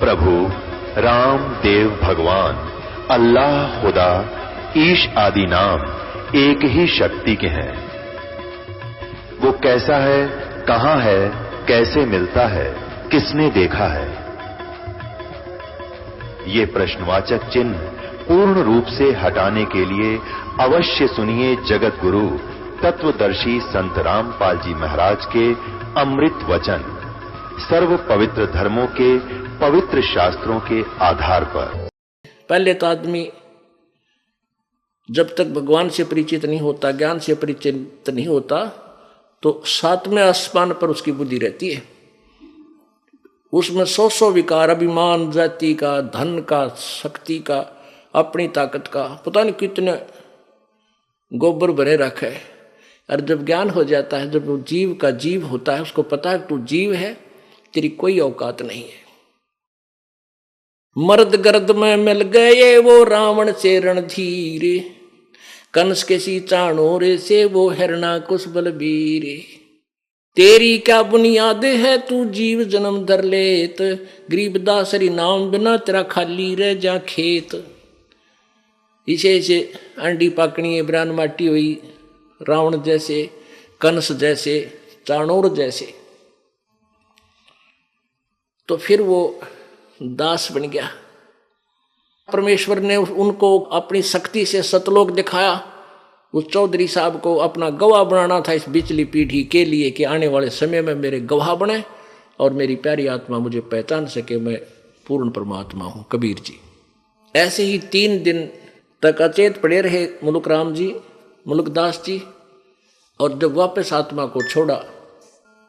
प्रभु राम देव भगवान अल्लाह खुदा ईश आदि नाम एक ही शक्ति के हैं। वो कैसा है, कहां है, कैसे मिलता है, किसने देखा है? ये प्रश्नवाचक चिन्ह पूर्ण रूप से हटाने के लिए अवश्य सुनिए जगत गुरु तत्वदर्शी संत रामपाल जी महाराज के अमृत वचन, सर्व पवित्र धर्मों के पवित्र शास्त्रों के आधार पर। पहले तो आदमी जब तक भगवान से परिचित नहीं होता, ज्ञान से परिचित नहीं होता, तो सातवें आसमान पर उसकी बुद्धि रहती है। उसमें सौ विकार, अभिमान, जाति का, धन का, शक्ति का, अपनी ताकत का, पता नहीं कितने गोबर भरे रखे है। और जब ज्ञान हो जाता है, जब वो जीव का जीव होता है, उसको पता है तू जीव है, तेरी कोई औकात नहीं है। मर्द गर्द में मिल गए वो रावण से रणधीर, कंस के सी चाणोर से वो हिरणाकुश बलबीर। तेरी क्या बुनियाद है तू जीव जन्म धर लेत, गरीबदास हरि नाम बिना तेरा खाली रह जा खेत। इसे अंडी पाकनी है, ब्रान माटी हुई, रावण जैसे, कंस जैसे, चाणोर जैसे। तो फिर वो दास बन गया। परमेश्वर ने उनको अपनी शक्ति से सतलोक दिखाया। उस चौधरी साहब को अपना गवाह बनाना था इस बिचली पीढ़ी के लिए कि आने वाले समय में मेरे गवाह बने और मेरी प्यारी आत्मा मुझे पहचान सके, मैं पूर्ण परमात्मा हूँ, कबीर जी। ऐसे ही 3 दिन तक अचेत पड़े रहे मुलुक राम जी, मुलुकदास जी। और जब वापस आत्मा को छोड़ा,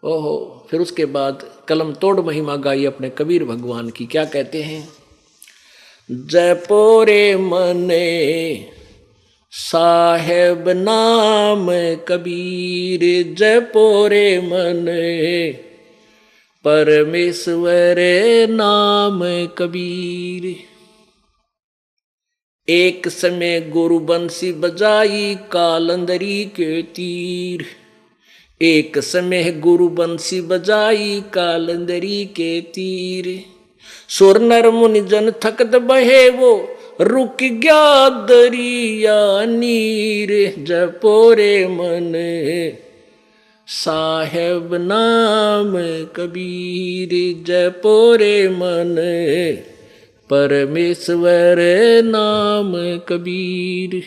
ओहो, फिर उसके बाद कलम तोड़ महिमा गाई अपने कबीर भगवान की। क्या कहते हैं? जपोरे मने साहेब नाम कबीर, जपोरे मने परमेश्वर नाम कबीर। एक समय गुरु बंसी बजाई कालंदरी के तीर, एक समय गुरु बंसी बजाई कालंदरी के तीर। सुर नर मुनि जन थकत बहे वो रुक गया दरिया नीर, जपोरे मन साहेब नाम कबीर, जपोरे मन परमेश्वर नाम कबीर।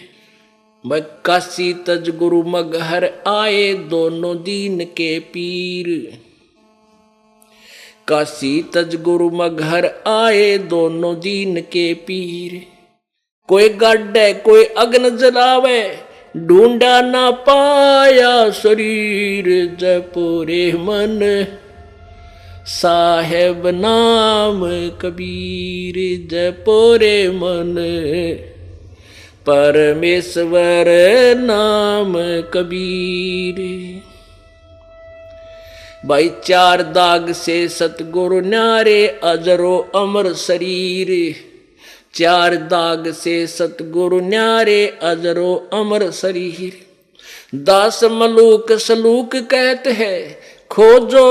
काशी तज गुरु मगहर आए दोनों दीन के पीर, काशी तज गुरु मगहर आए दोनों दीन के पीर। कोई गाड्डे कोई अग्न जलावे, ढूंढा ना पाया शरीर, जपोरे मन साहेब नाम कबीर, जपोरे मन परमेश्वर नाम कबीर। भाई 4 दाग से सतगुरु न्यारे अजरो अमर शरीर, 4 दाग से सतगुरु न्यारे अजरो अमर शरीर। दास मलूक सलूक कहते हैं खोजो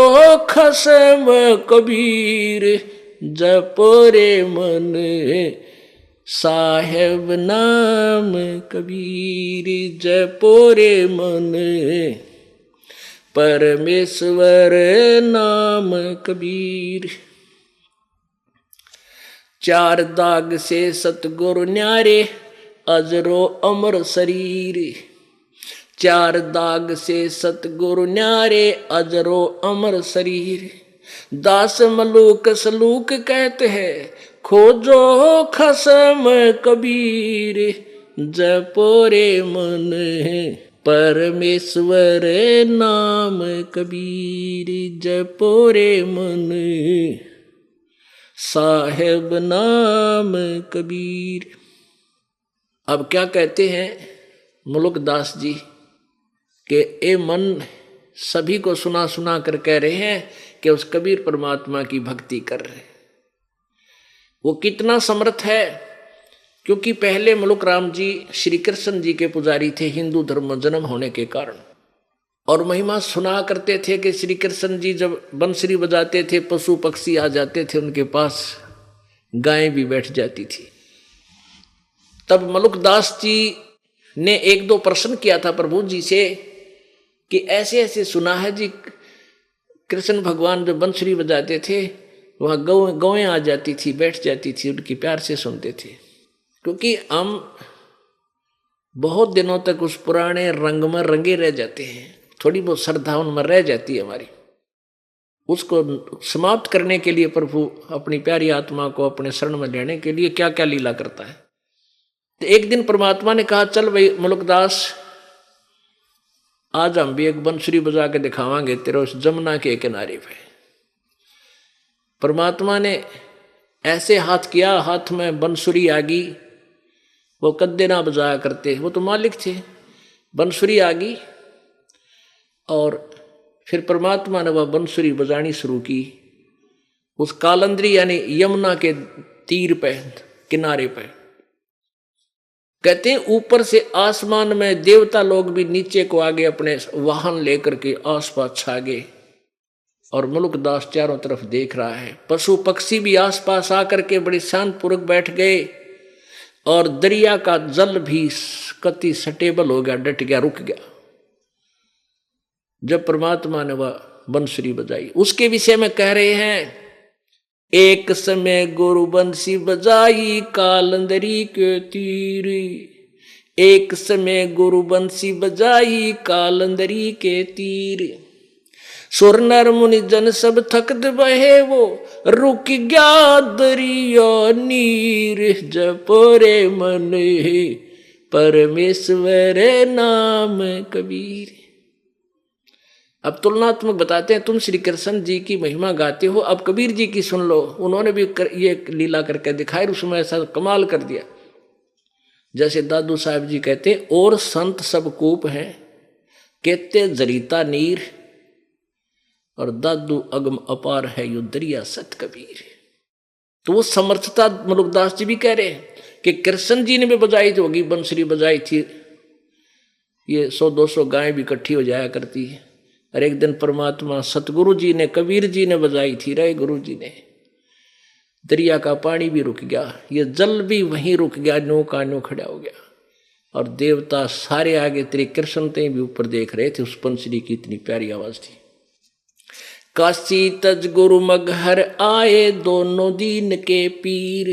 खसम कबीर, जपोरे मन साहेब नाम कबीर, जपोरे मन परमेश्वर नाम कबीर। 4 दाग से सतगुरु न्यारे अजरो अमर शरीर, 4 दाग से सतगुरु न्यारे अजरो अमर शरीर। दास मलूक सलूक कहते हैं खोजो खसम कबीर, जपोरे मन परमेश्वर नाम कबीर, जपोरे मन साहेब नाम कबीर। अब क्या कहते हैं मुलुकदास जी कि ए मन सभी को सुना सुना कर कह रहे हैं कि उस कबीर परमात्मा की भक्ति कर रहे। वो कितना समर्थ है, क्योंकि पहले मुलुक राम जी श्री कृष्ण जी के पुजारी थे हिंदू धर्म में जन्म होने के कारण, और महिमा सुना करते थे कि श्री कृष्ण जी जब बंसुरी बजाते थे पशु पक्षी आ जाते थे उनके पास गाय भी बैठ जाती थी। तब मलुकदास जी ने एक दो प्रश्न किया था प्रभु जी से कि ऐसे ऐसे सुना है जी, कृष्ण भगवान जो बंसुरी बजाते थे वहाँ गौएं आ जाती थी, बैठ जाती थी, उनकी प्यार से सुनते थे। क्योंकि हम बहुत दिनों तक उस पुराने रंग में रंगे रह जाते हैं, थोड़ी बहुत श्रद्धा उनमें रह जाती है हमारी। उसको समाप्त करने के लिए प्रभु अपनी प्यारी आत्मा को अपने शरण में लेने के लिए क्या क्या लीला करता है। तो एक दिन परमात्मा ने कहा, चल भाई मलुकदास, आज हम भी एक बंसुरी बजा के दिखावांगे तेरे उस जमुना के किनारे पे। परमात्मा ने ऐसे हाथ किया, हाथ में बंसुरी आ गई। वो कद्दे ना बजाया करते, वो तो मालिक थे। बंसुरी आ गई और फिर परमात्मा ने वह बंसुरी बजानी शुरू की उस कालंदरी यानी यमुना के तीर पे, किनारे पे। कहते हैं ऊपर से आसमान में देवता लोग भी नीचे को आगे अपने वाहन लेकर के आसपास छा गए और मलुकदास चारों तरफ देख रहा है। पशु पक्षी भी आसपास आकर के बड़े शांतपूर्वक बैठ गए और दरिया का जल भी कति स्टेबल हो गया, डट गया, रुक गया। जब परमात्मा ने वह बंसुरी बजाई, उसके विषय में कह रहे हैं, एक समय गुरु बंसी बजाई कालंदरी के तीर, एक समय गुरु बंसी बजाई कालंदरी के तीर, सुर नर मुनि जन सब थक बहे वो रुक गया दरिया नीर, जपोरे मन परमेश्वर नाम कबीर। अब तुलनात्मक बताते हैं, तुम श्री कृष्ण जी की महिमा गाते हो, अब कबीर जी की सुन लो। उन्होंने भी ये लीला करके दिखाई, उसमें ऐसा कमाल कर दिया। जैसे दादू साहब जी कहते हैं, और संत सब कूप हैं कहते जरीता नीर, और दादू अगम अपार है यो दरिया सत कबीर। तो वो समर्थता मलुकदास जी भी कह रहे हैं कि कृष्ण जी ने भी बजाई होगी, बंसुरी बजाई थी, ये 100-200 गायें भी इकट्ठी हो जाया करती है। और एक दिन परमात्मा सतगुरु जी ने, कबीर जी ने बजाई थी, रे गुरु जी ने। दरिया का पानी भी रुक गया, ये जल भी वहीं रुक गया, नो का नो खड़ा हो गया। और देवता सारे आगे तेरे कृष्ण ते भी ऊपर देख रहे थे, उस बंसुरी की इतनी प्यारी आवाज थी। काशी तज गुरु मगहर आए दोनों दीन के पीर,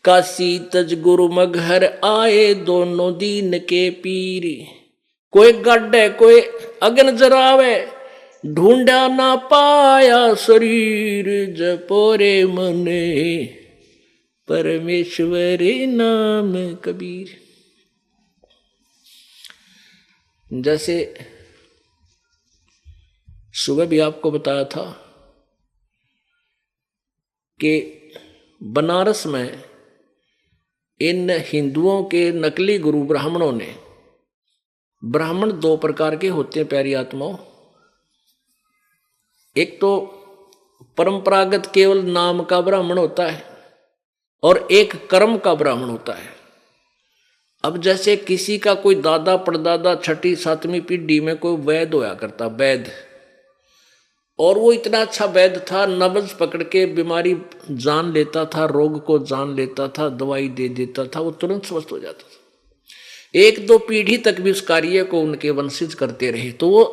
काशी तज गुरु मगहर आए दोनों दीन के पीर, कोई गड्ढे कोई अग्न जरावे ढूंढा ना पाया शरीर, जपोरे मने परमेश्वर नाम कबीर। जैसे सुबह भी आपको बताया था कि बनारस में इन हिंदुओं के नकली गुरु ब्राह्मणों ने, ब्राह्मण 2 प्रकार के होते हैं प्यारी आत्माओं, एक तो परंपरागत केवल नाम का ब्राह्मण होता है और एक कर्म का ब्राह्मण होता है। अब जैसे किसी का कोई दादा परदादा 6ठी 7वीं पीढ़ी में कोई वैद होया करता, वैद, और वो इतना अच्छा वैद था, नब्ज पकड़ के बीमारी जान लेता था, रोग को जान लेता था, दवाई दे देता था, वो तुरंत स्वस्थ हो जाता था। 1-2 पीढ़ी तक भी उस कार्य को उनके वंशज करते रहे, तो वो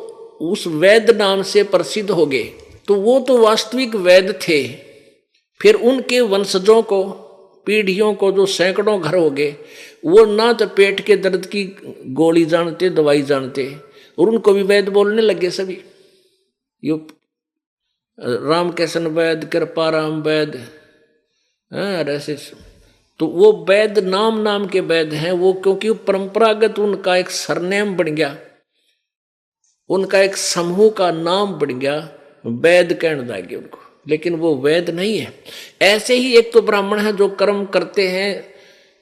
उस वैद नाम से प्रसिद्ध हो गए। तो वो तो वास्तविक वैद थे। फिर उनके वंशजों को, पीढ़ियों को, जो सैकड़ों घर हो गए, वो ना तो पेट के दर्द की गोली जानते, दवाई जानते, और उनको भी वैद बोलने लगे सभी। यो रामकृष्ण वैद, कृपाराम वैद, ऐसे। तो वो वैद नाम के वैद हैं वो, क्योंकि परंपरागत उनका एक सरनेम बन गया, उनका एक समूह का नाम बन गया, वैद कहने लगे उनको, लेकिन वो वैद नहीं है। ऐसे ही एक तो ब्राह्मण है जो कर्म करते हैं,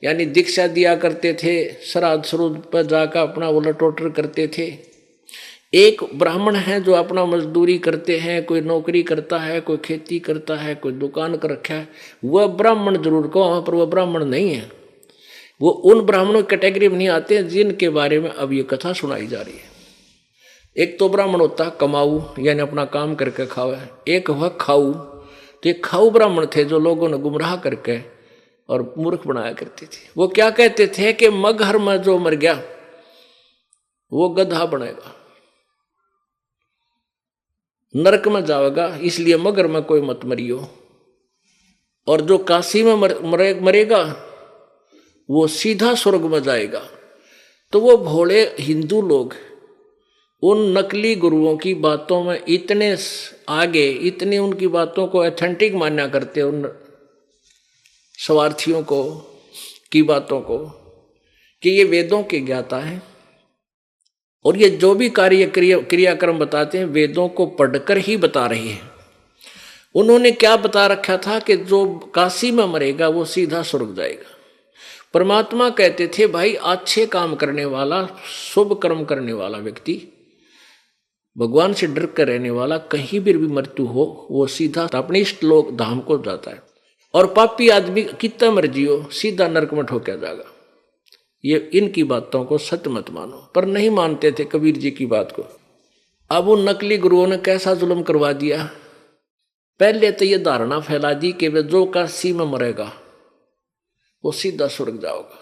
यानी दीक्षा दिया करते थे, श्राद्ध श्रुद्ध पर जाकर अपना उलटोटर करते थे। एक ब्राह्मण है जो अपना मजदूरी करते हैं, कोई नौकरी करता है, कोई खेती करता है, कोई दुकान कर रखा है, वह ब्राह्मण जरूर को, वहाँ पर वह ब्राह्मण नहीं है। वो उन ब्राह्मणों की कैटेगरी में नहीं आते हैं जिनके बारे में अब ये कथा सुनाई जा रही है। एक तो ब्राह्मण होता है कमाऊ, यानी अपना काम करके खावे, एक वह खाऊ तो ये खाऊ ब्राह्मण थे जो लोगों ने गुमराह करके और मूर्ख बनाया करते थे। वो क्या कहते थे कि मगहर में जो मर गया वो गधा बनेगा, नरक में जाएगा, इसलिए मगर में कोई मत मरियो। और जो काशी में मरेगा वो सीधा स्वर्ग में जाएगा। तो वो भोले हिंदू लोग उन नकली गुरुओं की बातों में इतने आगे, इतनी उनकी बातों को ऑथेंटिक मान्या करते, उन स्वार्थियों को की बातों को, कि ये वेदों के ज्ञाता है और ये जो भी क्रियाक्रम बताते हैं वेदों को पढ़कर ही बता रही है। उन्होंने क्या बता रखा था कि जो काशी में मरेगा वो सीधा स्वर्ग जाएगा। परमात्मा कहते थे भाई अच्छे काम करने वाला, शुभ कर्म करने वाला व्यक्ति, भगवान से डर कर रहने वाला, कहीं भी मृत्यु हो वो सीधा अपने इष्ट लोक धाम को जाता है। और पापी आदमी कितना मर्जी हो सीधा नरक में ठोका जाएगा। ये इनकी बातों को सत्य मत मानो, पर नहीं मानते थे कबीर जी की बात को। अब उन नकली गुरुओं ने कैसा जुल्म करवा दिया। पहले तो ये धारणा फैला दी कि वे जो काशी में मरेगा वो सीधा स्वर्ग जाओगा।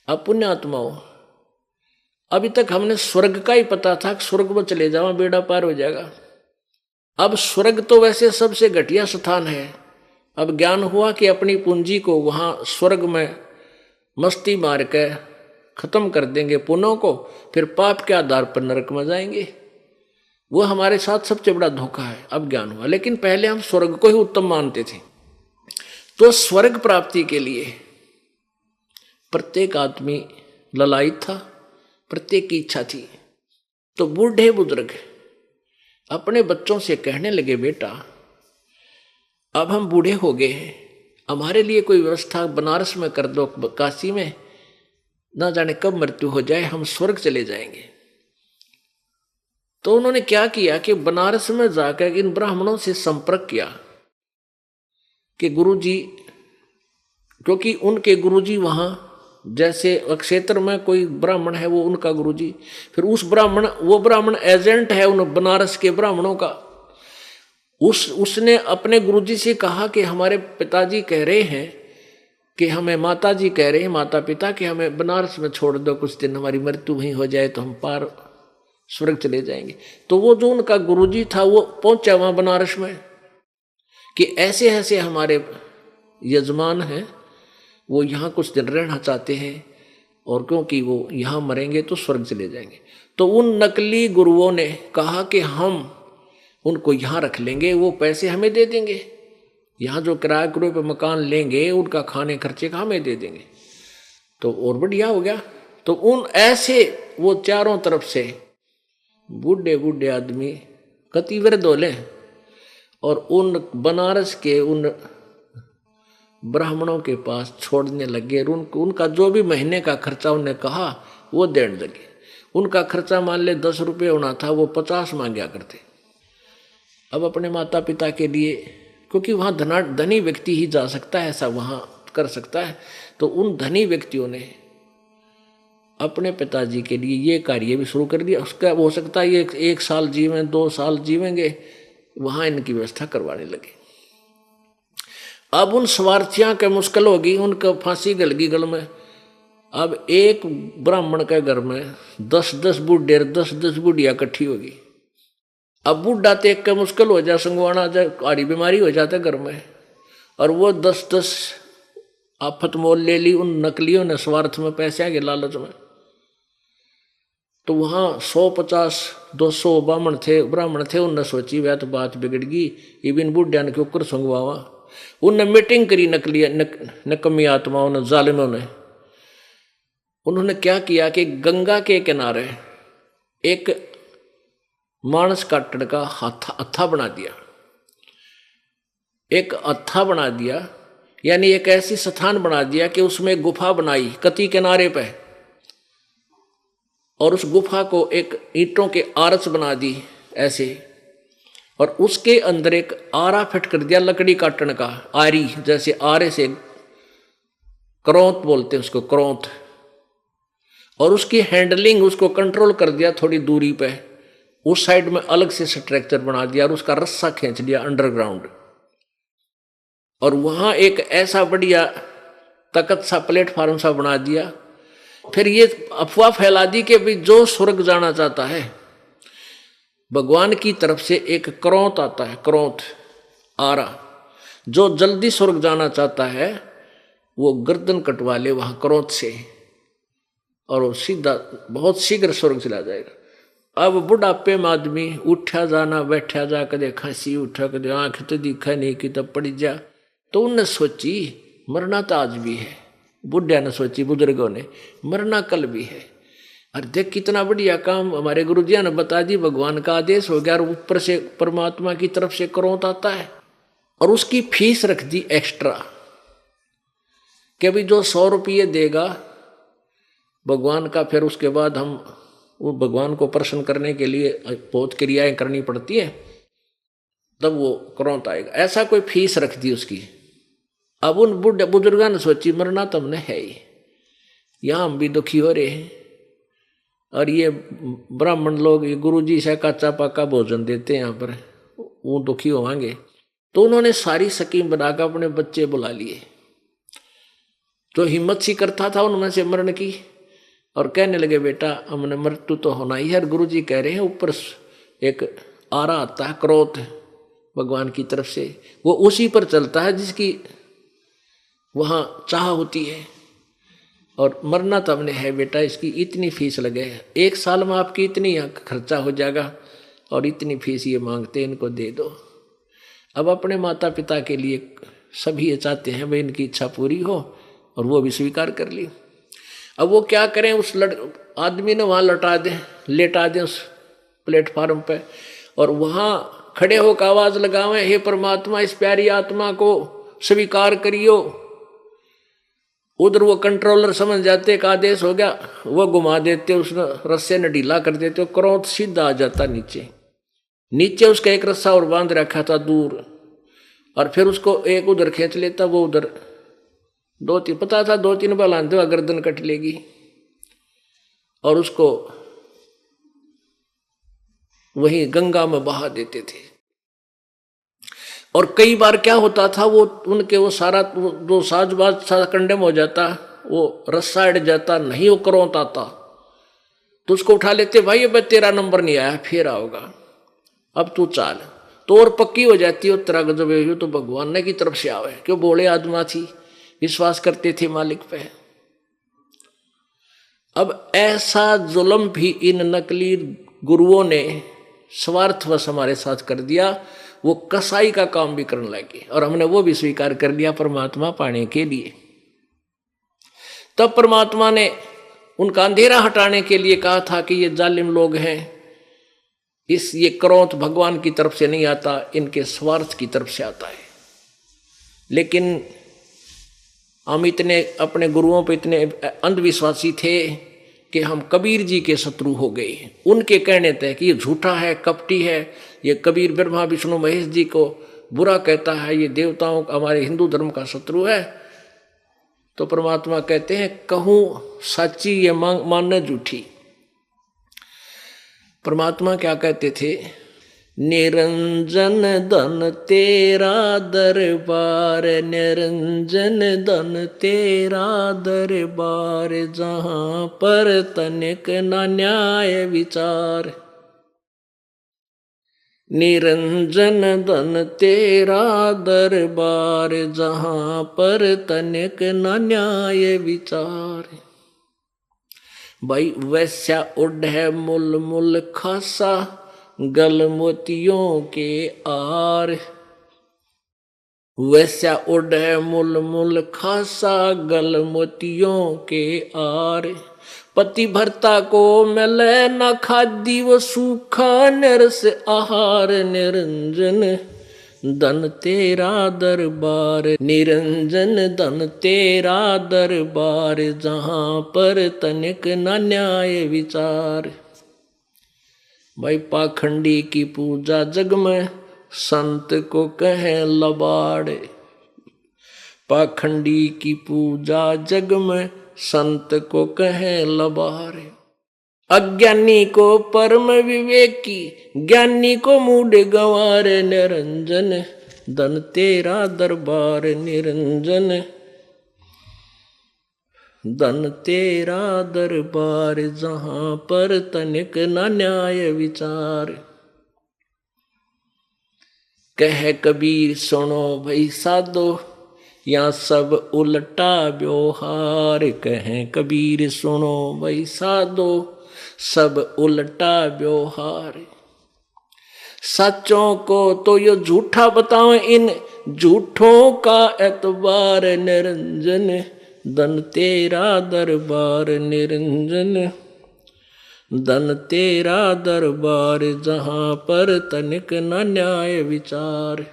अब पुण्यात्माओं, अभी तक हमने स्वर्ग का ही पता था कि स्वर्ग में चले जाओ बेड़ा पार हो जाएगा। अब स्वर्ग तो वैसे सबसे घटिया स्थान है। अब ज्ञान हुआ कि अपनी पूंजी को वहां स्वर्ग में मस्ती मार के खत्म कर देंगे पुण्यों को, फिर पाप के आधार पर नरक में जाएंगे। वो हमारे साथ सबसे बड़ा धोखा है। अब ज्ञान हुआ, लेकिन पहले हम स्वर्ग को ही उत्तम मानते थे। तो स्वर्ग प्राप्ति के लिए प्रत्येक आदमी ललायित था, प्रत्येक की इच्छा थी। तो बूढ़े बुजुर्ग अपने बच्चों से कहने लगे, बेटा अब हम बूढ़े हो गए हैं, हमारे लिए कोई व्यवस्था बनारस में कर दो, काशी में, ना जाने कब मृत्यु हो जाए, हम स्वर्ग चले जाएंगे। तो उन्होंने क्या किया कि बनारस में जाकर इन ब्राह्मणों से संपर्क किया कि गुरुजी, क्योंकि उनके गुरुजी वहां, जैसे क्षेत्र में कोई ब्राह्मण है वो उनका गुरुजी, फिर उस वो ब्राह्मण एजेंट है उन बनारस के ब्राह्मणों का। उसने अपने गुरुजी से कहा कि हमारे पिताजी कह रहे हैं कि हमें, माताजी कह रहे हैं, माता पिता, कि हमें बनारस में छोड़ दो कुछ दिन, हमारी मृत्यु वहीं हो जाए तो हम पार स्वर्ग चले जाएंगे। तो वो जो उनका गुरुजी था वो पहुंचा वहां बनारस में कि ऐसे ऐसे हमारे यजमान हैं, वो यहाँ कुछ दिन रहना चाहते हैं और क्योंकि वो यहाँ मरेंगे तो स्वर्ग चले जाएंगे। तो उन नकली गुरुओं ने कहा कि हम उनको यहाँ रख लेंगे, वो पैसे हमें दे देंगे, यहाँ जो किराया किराए पे मकान लेंगे उनका खाने खर्चे का हमें दे देंगे, तो और बढ़िया हो गया। तो उन ऐसे वो चारों तरफ से बूढ़े बूढ़े आदमी कति वृद्ध होले और उन बनारस के उन ब्राह्मणों के पास छोड़ने लगे। उनका जो भी महीने का खर्चा उन्हें कहा वो देने लगे। उनका खर्चा मान ले 10 रुपये होना था, वो 50 मांगा करते। अब अपने माता पिता के लिए, क्योंकि वहाँ धनी व्यक्ति ही जा सकता है, ऐसा वहाँ कर सकता है, तो उन धनी व्यक्तियों ने अपने पिताजी के लिए ये कार्य भी शुरू कर दिया। उसका हो सकता है ये 1 साल जीवें, 2 साल जीवेंगे, वहाँ इनकी व्यवस्था करवाने लगे। अब उन स्वार्थियों के मुश्किल होगी, उनका फांसी गल गई गल में। अब एक ब्राह्मण के घर में 10-10 बूढ़े, 10-10 बुढ़िया इकट्ठी होगी। अब बूढ़ा देख के मुश्किल हो जाए, संगवाना जाए, आड़ी बीमारी हो जाता घर में, और वो 10-10 आफत मोल ले ली उन नकलियों ने स्वार्थ में, पैसे के लालच में। तो वहाँ 150-200 ब्राह्मण थे। उनने सोची वह तो बात बिगड़ गई, इबिन बुढ़िया ने क्यों कर संगवावा। उनने मीटिंग करी नकमी आत्माओं ने, जालिमों ने। उन्होंने क्या किया कि गंगा के किनारे एक मानस काटने का हत्था बना दिया, एक हत्था बना दिया, यानी एक ऐसी स्थान बना दिया कि उसमें गुफा बनाई कती किनारे पे, और उस गुफा को एक ईंटों के आरस बना दी ऐसे, और उसके अंदर एक आरा फिट कर दिया लकड़ी काटने का, आरी, जैसे आरे से करौंत बोलते हैं उसको, करौंत, और उसकी हैंडलिंग, उसको कंट्रोल कर दिया थोड़ी दूरी पे। उस साइड में अलग से स्ट्रक्चर बना दिया और उसका रस्सा खींच दिया अंडरग्राउंड। और वहां एक ऐसा बढ़िया तख्त सा प्लेटफार्म सा बना दिया। फिर ये अफवाह फैला दी कि भाई जो स्वर्ग जाना चाहता है, भगवान की तरफ से एक क्रोंत आता है, क्रोंत आरा, जो जल्दी स्वर्ग जाना चाहता है वो गर्दन कटवा ले वहां क्रोंत से, और वो सीधा बहुत शीघ्र स्वर्ग चला जाएगा। अब बुढ़ापे में आदमी उठा जाना बैठा जा, कदे खांसी उठा, कदे आंख तो दिखा नहीं कि तब पड़ जा, तो उनने सोची मरना तो आज भी है, बुढ़िया ने सोची, बुजुर्गों ने, मरना कल भी है। अरे देख कितना बढ़िया काम हमारे गुरुजिया ने बता दी, भगवान का आदेश हो गया और ऊपर से परमात्मा की तरफ से क्रोंत आता है। और उसकी फीस रख दी एक्स्ट्रा कि भाई जो 100 रुपये देगा भगवान का, फिर उसके बाद हम वो भगवान को प्रसन्न करने के लिए बहुत क्रियाएं करनी पड़ती है, तब वो क्रोंत आएगा, ऐसा कोई फीस रख दी उसकी। अब उन बुजुर्गों ने सोची मरना तो हमने है ही, यहाँ हम भी दुखी हो रहे हैं, और ये ब्राह्मण लोग, ये गुरु जी से काचा पाका भोजन देते हैं यहाँ पर, वो दुखी होंगे। तो उन्होंने सारी स्कीम बनाकर अपने बच्चे बुला लिए, जो हिम्मत सी करता था उनमें से मरण की, और कहने लगे बेटा हमने मृत्यु तो होना ही है। गुरु जी कह रहे हैं ऊपर एक आरा आता है क्रोध भगवान की तरफ से, वो उसी पर चलता है जिसकी वहाँ चाह होती है, और मरना तो हमने है बेटा, इसकी इतनी फीस लगे, 1 साल में आपकी इतनी खर्चा हो जाएगा, और इतनी फीस ये मांगते, इनको दे दो। अब अपने माता पिता के लिए सभी ये चाहते हैं भाई इनकी इच्छा पूरी हो, और वो भी स्वीकार कर ली। अब वो क्या करें, उस आदमी ने वहाँ लेटा दें उस प्लेटफार्म पे, और वहाँ खड़े होकर आवाज लगावें, हे परमात्मा इस प्यारी आत्मा को स्वीकार करियो। उधर वो कंट्रोलर समझ जाते एक आदेश हो गया, वो घुमा देते, उसने रस्से ने ढीला कर देते, क्रोध सीधा आ जाता नीचे उसका एक रस्सा और बांध रखा था दूर, और फिर उसको एक उधर खींच लेता, वो उधर 2-3 पता था 2-3 बार आंधे हुआ गर्दन कट लेगी, और उसको वहीं गंगा में बहा देते थे। और कई बार क्या होता था, वो उनके वो सारा जो साजबाज सारा कंडेम हो जाता, वो रस्सा अड़ जाता, नहीं वो क्रोंत आता, तो उसको उठा लेते, भाई अब तेरा नंबर नहीं आया, फिर आओगा, अब तू चाल, तो और पक्की हो जाती है तेरा गजब, तो भगवान ने की तरफ से आवे, क्यों बोले आत्मा थी, विश्वास करते थे मालिक पे। अब ऐसा जुल्म भी इन नकली गुरुओं ने स्वार्थवश हमारे साथ कर दिया, वो कसाई का काम भी करने लगे, और हमने वो भी स्वीकार कर लिया परमात्मा पाने के लिए। तब परमात्मा ने उनका अंधेरा हटाने के लिए कहा था कि ये जालिम लोग हैं, ये क्रोध भगवान की तरफ से नहीं आता, इनके स्वार्थ की तरफ से आता है। लेकिन हम इतने अपने गुरुओं पे इतने अंधविश्वासी थे कि हम कबीर जी के शत्रु हो गए। उनके कहने थे कि ये झूठा है, कपटी है, ये कबीर ब्रह्मा विष्णु महेश जी को बुरा कहता है, ये देवताओं का, हमारे हिंदू धर्म का शत्रु है। तो परमात्मा कहते हैं कहूँ सच्ची ये मानना झूठी। परमात्मा क्या कहते थे, निरंजन धन तेरा दरबार, निरंजन धन तेरा दरबार, जहाँ पर तनिक न न्याय विचार। निरंजन धन तेरा दरबार, जहाँ पर तनिक न न्याय विचार। भाई वैश्या उड है मुल मुल खासा, गल मोतियों के आर। वैश्या उड है मुल मुल खासा, गल मोतियों के आर। पति भर्ता को मिले न खादी, वो सूखा नरस आहार। निरंजन धन तेरा दरबार, निरंजन धन तेरा दरबार, जहाँ पर तनिक न न्याय विचार। भाई पाखंडी की पूजा जग में, संत को कहे लबाड़। पाखंडी की पूजा जग में, संत को कहे लबाड़। अज्ञानी को परम विवेकी, ज्ञानी को मूड गंवार। निरंजन धन तेरा दरबार निरंजन, धन तेरा दरबार जहां पर तनिक न न्याय विचार। कह कबीर सुनो भई साधो, या सब उल्टा व्यवहार। कह कबीर सुनो भई साधो, सब उल्टा व्यवहार। सच्चों को तो यो झूठा बतावे, इन झूठों का एतबार निरंजन, धन तेरा दरबार निरंजन, धन तेरा दरबार जहां पर तनिक न न्याय विचार।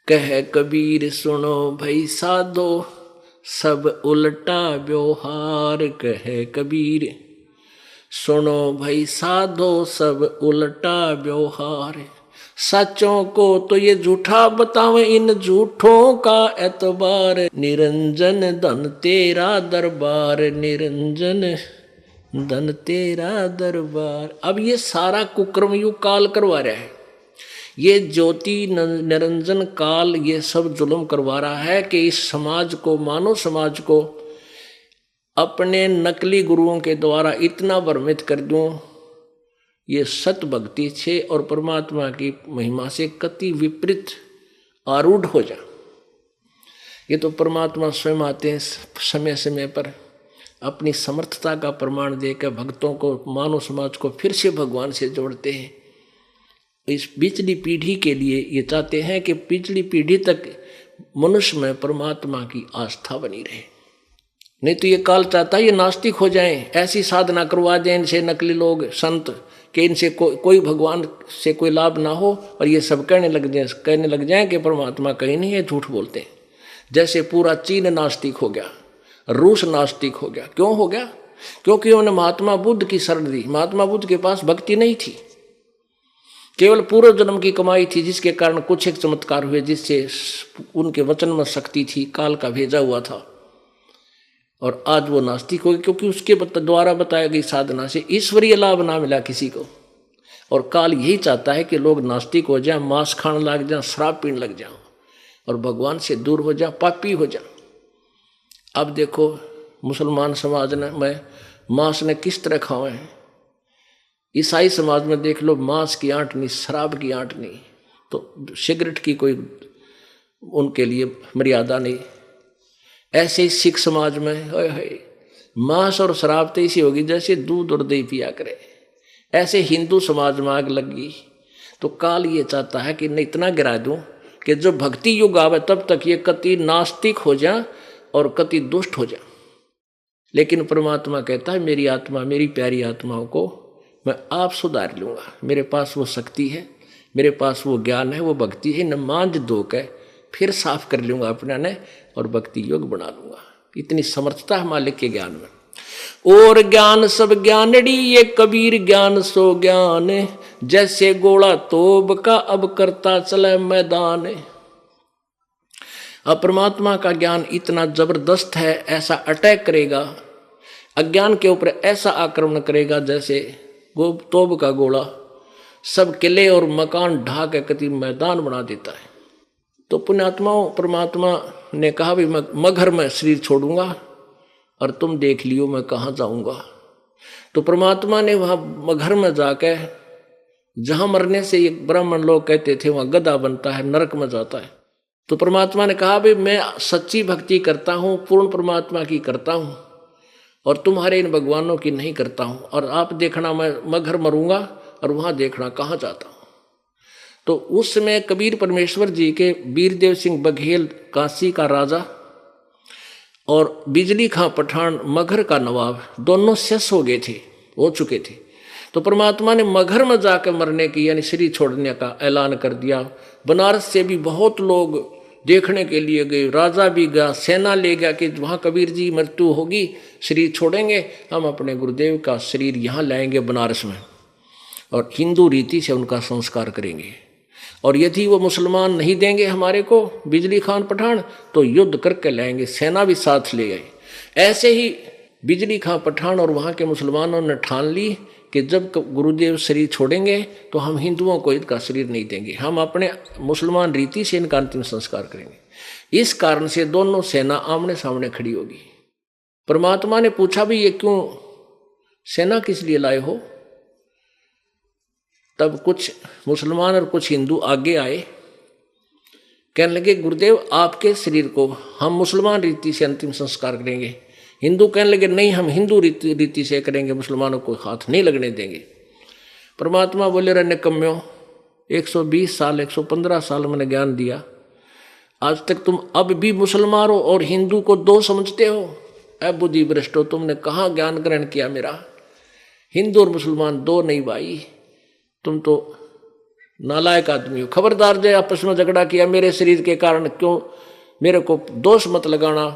कह कबीर सुनो भई साधो, सब उल्टा व्यवहार। कह कबीर सुनो भई साधो, सब उल्टा व्यवहार। सच्चों को तो ये झूठा बतावे, इन झूठों का एतबार निरंजन, धन तेरा दरबार निरंजन, धन तेरा दरबार। अब ये सारा कुक्रम यू काल करवा रहा है, ये ज्योति निरंजन काल ये सब जुल्म करवा रहा है कि इस समाज को, मानव समाज को अपने नकली गुरुओं के द्वारा इतना भ्रमित कर दूं, ये सत भक्ति से और परमात्मा की महिमा से कति विपरीत आरूढ़ हो जा। ये तो परमात्मा स्वयं आते हैं समय समय पर अपनी समर्थता का प्रमाण देकर भक्तों को, मानव समाज को फिर से भगवान से जोड़ते हैं। इस पिछली पीढ़ी के लिए ये चाहते हैं कि पिछली पीढ़ी तक मनुष्य में परमात्मा की आस्था बनी रहे। नहीं तो ये काल चाहता है ये नास्तिक हो जाएं, ऐसी साधना करवा दें इनसे नकली लोग संत कि इनसे कोई भगवान से कोई लाभ ना हो, और ये सब कहने लग जाएं कि परमात्मा कहीं नहीं है, झूठ बोलते हैं। जैसे पूरा चीन नास्तिक हो गया, रूस नास्तिक हो गया। क्यों हो गया? क्योंकि उन्होंने महात्मा बुद्ध की शरण दी। महात्मा बुद्ध के पास भक्ति नहीं थी, केवल पूर्व जन्म की कमाई थी, जिसके कारण कुछ एक चमत्कार हुए, जिससे उनके वचन में शक्ति थी, काल का भेजा हुआ था। और आज वो नास्तिक हो गए क्योंकि उसके द्वारा बताया गई साधना से ईश्वरीय लाभ ना मिला किसी को। और काल यही चाहता है कि लोग नास्तिक हो जाएं, मांस खाने लग जाएं, शराब पीने लग जाएं और भगवान से दूर हो जाएं, पापी हो जाएं। अब देखो मुसलमान समाज में मांस ने किस तरह खाए हैं। ईसाई समाज में देख लो, मांस की आंट नहीं, शराब की आंट नहीं, तो सिगरेट की कोई उनके लिए मर्यादा नहीं। ऐसे ही सिख समाज में मांस और शराब तो ऐसी होगी जैसे दूध और दही पिया करे। ऐसे हिंदू समाज में आग लगी। तो काल ये चाहता है कि मैं इतना गिरा दूं कि जो भक्ति युग आवे तब तक ये कति नास्तिक हो जाए और कति दुष्ट हो जाए। लेकिन परमात्मा कहता है मेरी आत्मा, मेरी प्यारी आत्माओं को मैं आप सुधार लूँगा। मेरे पास वो शक्ति है, मेरे पास वो ज्ञान है, वो भक्ति है, न मांझ धो के फिर साफ कर लूँगा अपना ने और भक्ति योग बना लूँगा। इतनी समर्थता है मालिक के ज्ञान में। और ज्ञान सब ज्ञानड़ी, ये कबीर ज्ञान सो ज्ञान, जैसे गोला तोब का अब करता चले मैदान। अब परमात्मा का ज्ञान इतना जबरदस्त है, ऐसा अटैक करेगा अज्ञान के ऊपर, ऐसा आक्रमण करेगा जैसे तोब का गोला सब किले और मकान ढा के कति मैदान बना देता है। तो पुण्यात्माओं, परमात्मा ने कहा भी मैं मगर में शरीर छोड़ूंगा और तुम देख लियो मैं कहाँ जाऊंगा। तो परमात्मा ने वहाँ मगर में जाके, जहाँ मरने से ये ब्राह्मण लोग कहते थे वहाँ गधा बनता है, नरक में जाता है। तो परमात्मा ने कहा भी मैं सच्ची भक्ति करता हूँ, पूर्ण परमात्मा की करता हूँ और तुम्हारे इन भगवानों की नहीं करता हूँ। और आप देखना मैं मगर मरूंगा और वहाँ देखना कहाँ जाता हूँ। तो उस समय कबीर परमेश्वर जी के वीरदेव सिंह बघेल काशी का राजा और बिजली खां पठान मगर का नवाब दोनों शेष हो चुके थे। तो परमात्मा ने मगर में जाकर मरने की यानी शरीर छोड़ने का ऐलान कर दिया। बनारस से भी बहुत लोग देखने के लिए गए, राजा भी गया, सेना ले गया कि वहाँ कबीर जी मृत्यु होगी, शरीर छोड़ेंगे, हम अपने गुरुदेव का शरीर यहाँ लाएंगे बनारस में और हिंदू रीति से उनका संस्कार करेंगे। और यदि वो मुसलमान नहीं देंगे हमारे को बिजली खान पठान तो युद्ध करके लाएंगे। सेना भी साथ ले गए। ऐसे ही बिजली खां पठान और वहाँ के मुसलमानों ने ठान ली कि जब गुरुदेव शरीर छोड़ेंगे तो हम हिंदुओं को इनका शरीर नहीं देंगे, हम अपने मुसलमान रीति से इनका अंतिम संस्कार करेंगे। इस कारण से दोनों सेना आमने सामने खड़ी होगी। परमात्मा ने पूछा भी ये क्यों सेना किस लिए लाए हो? तब कुछ मुसलमान और कुछ हिंदू आगे आए, कहने लगे गुरुदेव आपके शरीर को हम मुसलमान रीति से अंतिम संस्कार करेंगे। हिंदू कहने लगे नहीं, हम हिंदू रीति से करेंगे, मुसलमानों को हाथ नहीं लगने देंगे। परमात्मा बोले रे निकम्म्यो, 120 साल 115 साल मैंने ज्ञान दिया, आज तक तुम अब भी मुसलमान हो और हिंदू को दो समझते हो? ऐ बुद्धि भ्रष्ट हो, तुमने कहाँ ज्ञान ग्रहण किया मेरा? हिंदू और मुसलमान दो नहीं भाई, तुम तो नालायक आदमी हो। खबरदार जो आपस में झगड़ा किया मेरे शरीर के कारण, क्यों मेरे को दोष मत लगाना,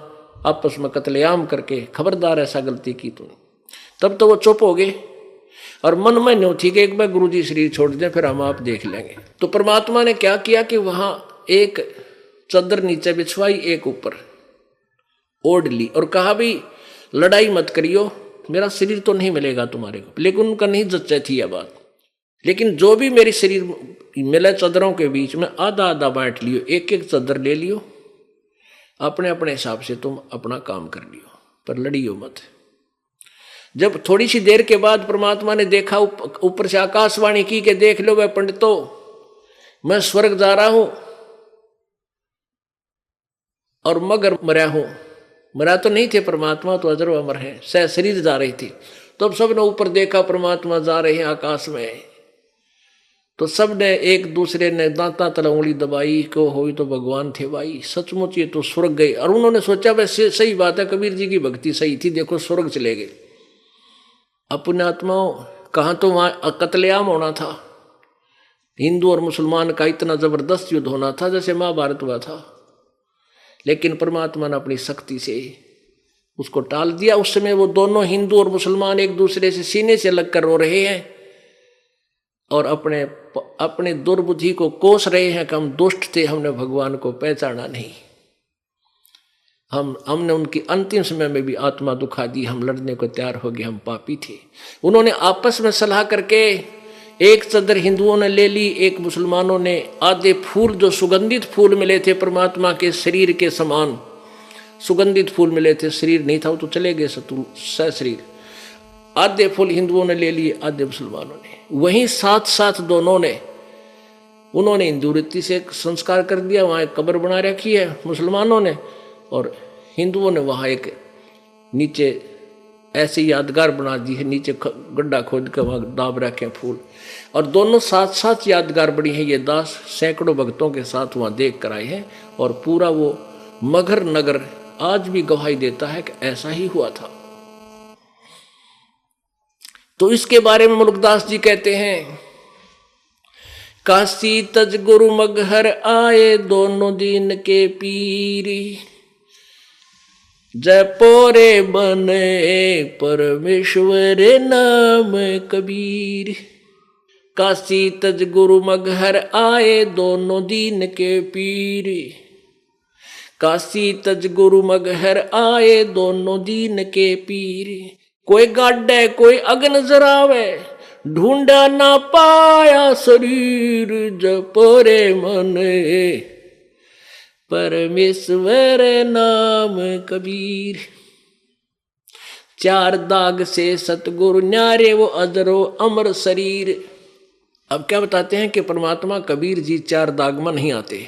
आपस में कत्लेआम करके, खबरदार ऐसा गलती की तूने। तब तो वो चुप हो गए और मन में न्यों थी कि एक बार गुरुजी शरीर छोड़ दें फिर हम आप देख लेंगे। तो परमात्मा ने क्या किया कि वहां एक चादर नीचे बिछवाई, एक ऊपर ओढ़ ली और कहा भी लड़ाई मत करियो, मेरा शरीर तो नहीं मिलेगा तुम्हारे को। लेकिन उनका नहीं जच्चा थी यह बात। लेकिन जो भी मेरी शरीर मिले चादरों के बीच में आधा आधा बांट लियो, एक एक चादर ले लियो, अपने अपने हिसाब से तुम अपना काम कर लियो, पर लड़ियो मत। जब थोड़ी सी देर के बाद परमात्मा ने देखा, ऊपर से आकाशवाणी की कि देख लो वह पंडितों, मैं स्वर्ग जा रहा हूं और मगर मरा हूं। मरा तो नहीं थे परमात्मा, तो अजर अमर है, सह शरीर जा रही थी। तो अब सबने ऊपर देखा परमात्मा जा रहे हैं आकाश में, तो सबने एक दूसरे ने दांता तल उंगली दबाई को होई तो भगवान थे भाई, सचमुच ये तो स्वर्ग गए। और उन्होंने सोचा वैसे सही बात है, कबीर जी की भक्ति सही थी, देखो स्वर्ग चले गए। अपने आत्माओं कहाँ तो वहां कत्लेआम होना था, हिंदू और मुसलमान का इतना जबरदस्त युद्ध होना था जैसे महाभारत हुआ था। लेकिन परमात्मा ने अपनी शक्ति से उसको टाल दिया। उस समय वो दोनों हिंदू और मुसलमान एक दूसरे से सीने से लग कर रो रहे हैं और अपने दुर्बुद्धि को कोस रहे हैं कि हम दुष्ट थे, हमने भगवान को पहचाना नहीं, हमने उनकी अंतिम समय में भी आत्मा दुखा दी, हम लड़ने को तैयार हो गए, हम पापी थे। उन्होंने आपस में सलाह करके एक चादर हिंदुओं ने ले ली, एक मुसलमानों ने। आधे फूल जो सुगंधित फूल मिले थे परमात्मा के शरीर के समान सुगंधित फूल मिले थे, शरीर नहीं था वो तो चले गए सह शरीर। आधे फूल हिंदुओं ने ले लिए, आधे मुसलमानों ने। वहीं साथ साथ दोनों ने, उन्होंने हिंदू रीति से संस्कार कर दिया, वहाँ एक कब्र बना रखी है मुसलमानों ने, और हिंदुओं ने वहाँ एक नीचे ऐसे यादगार बना दी है, नीचे गड्ढा खोद कर वहाँ दाब रखे फूल। और दोनों साथ साथ यादगार बड़ी हैं। ये दास सैकड़ों भक्तों के साथ वहाँ देख कर आए हैं और पूरा वो मगर नगर आज भी गवाही देता है कि ऐसा ही हुआ था। तो इसके बारे में मुल्कदास जी कहते हैं, काशी तज गुरु मगहर आए दोनों दीन के पीरी, जयपोरे बने परमेश्वर नाम कबीर। काशी तज गुरु मगहर आए दोनों दीन के पीर, काशी तज गुरु मगहर आए दोनों दीन के पीर। कोई गाड्डे कोई अग्न जरावे, ढूंढा ना पाया शरीर, जपोरे मन परमेश्वर नाम कबीर। चार दाग से सतगुरु न्यारे वो अजरो अमर शरीर। अब क्या बताते हैं कि परमात्मा कबीर जी चार दाग में नहीं आते।